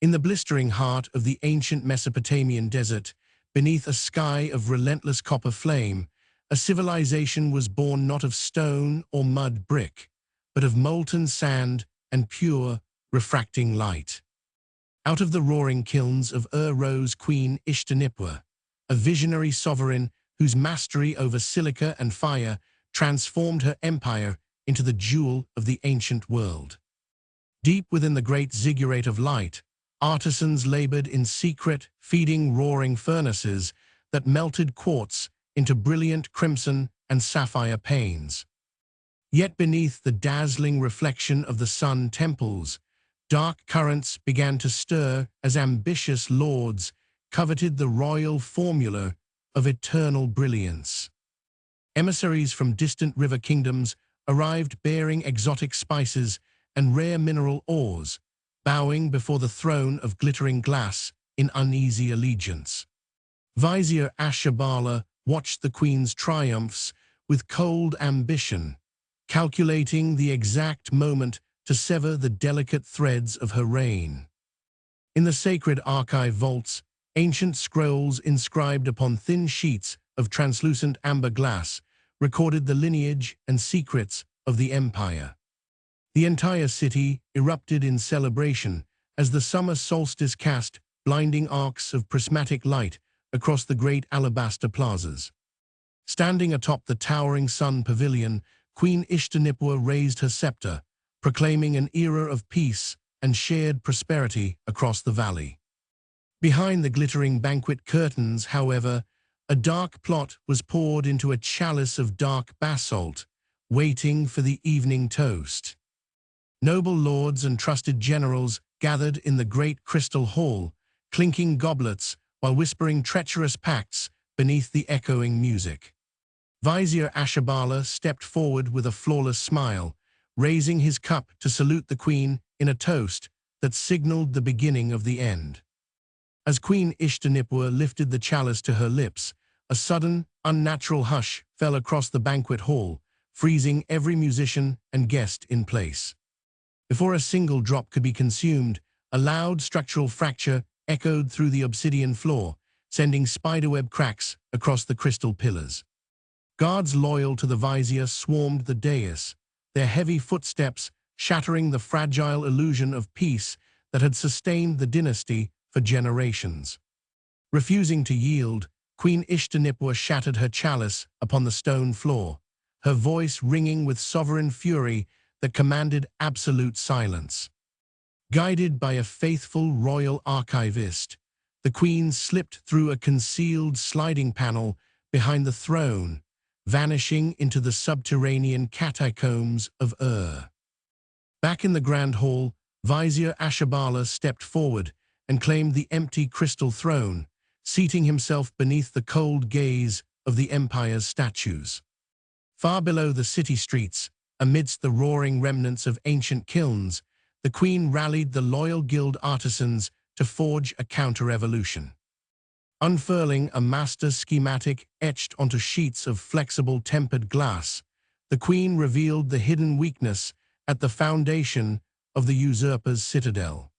In the blistering heart of the ancient Mesopotamian desert, beneath a sky of relentless copper flame, a civilization was born not of stone or mud brick, but of molten sand and pure, refracting light. Out of the roaring kilns of rose Queen Ishtanipwa, a visionary sovereign whose mastery over silica and fire transformed her empire into the jewel of the ancient world. Deep within the great ziggurat of light, artisans labored in secret, feeding roaring furnaces that melted quartz into brilliant crimson and sapphire panes. Yet beneath the dazzling reflection of the sun temples, dark currents began to stir as ambitious lords coveted the royal formula of eternal brilliance. Emissaries from distant river kingdoms arrived bearing exotic spices and rare mineral ores, bowing before the throne of glittering glass in uneasy allegiance. Vizier Ashurbala watched the queen's triumphs with cold ambition, calculating the exact moment to sever the delicate threads of her reign. In the sacred archive vaults, ancient scrolls inscribed upon thin sheets of translucent amber glass recorded the lineage and secrets of the empire. The entire city erupted in celebration as the summer solstice cast blinding arcs of prismatic light across the great alabaster plazas. Standing atop the towering sun pavilion, Queen Ishtanipwa raised her scepter, proclaiming an era of peace and shared prosperity across the valley. Behind the glittering banquet curtains, however, a dark plot was poured into a chalice of dark basalt, waiting for the evening toast. Noble lords and trusted generals gathered in the great crystal hall, clinking goblets while whispering treacherous pacts beneath the echoing music. Vizier Ashurbala stepped forward with a flawless smile, raising his cup to salute the queen in a toast that signaled the beginning of the end. As Queen Ishtanipwa lifted the chalice to her lips, a sudden, unnatural hush fell across the banquet hall, freezing every musician and guest in place. Before a single drop could be consumed, a loud structural fracture echoed through the obsidian floor, sending spiderweb cracks across the crystal pillars. Guards loyal to the vizier swarmed the dais, their heavy footsteps shattering the fragile illusion of peace that had sustained the dynasty for generations. Refusing to yield, Queen Ishtanipwa shattered her chalice upon the stone floor, her voice ringing with sovereign fury that commanded absolute silence. Guided by a faithful royal archivist, the queen slipped through a concealed sliding panel behind the throne, vanishing into the subterranean catacombs of Back in the grand hall, Vizier Ashurbala stepped forward and claimed the empty crystal throne, seating himself beneath the cold gaze of the empire's statues. Far below the city streets, amidst the roaring remnants of ancient kilns, the queen rallied the loyal guild artisans to forge a counter-revolution. Unfurling a master schematic etched onto sheets of flexible tempered glass, the queen revealed the hidden weakness at the foundation of the usurper's citadel.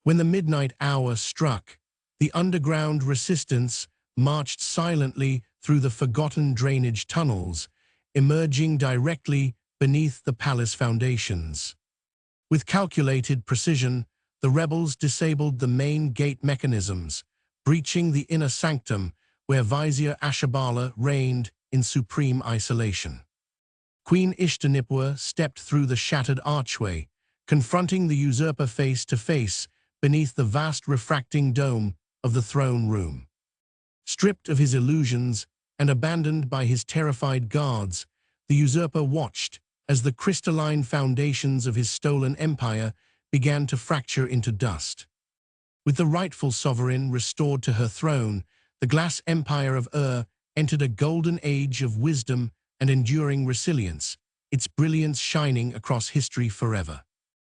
When the midnight hour struck, the underground resistance marched silently through the forgotten drainage tunnels, emerging directly beneath the palace foundations. With calculated precision, the rebels disabled the main gate mechanisms, breaching the inner sanctum where Vizier Ashurbala reigned in supreme isolation. Queen Ishtanipwa stepped through the shattered archway, confronting the usurper face to face beneath the vast refracting dome of the throne room. Stripped of his illusions and abandoned by his terrified guards, the usurper watched as the crystalline foundations of his stolen empire began to fracture into dust. With the rightful sovereign restored to her throne, the glass empire of entered a golden age of wisdom and enduring resilience, its brilliance shining across history forever.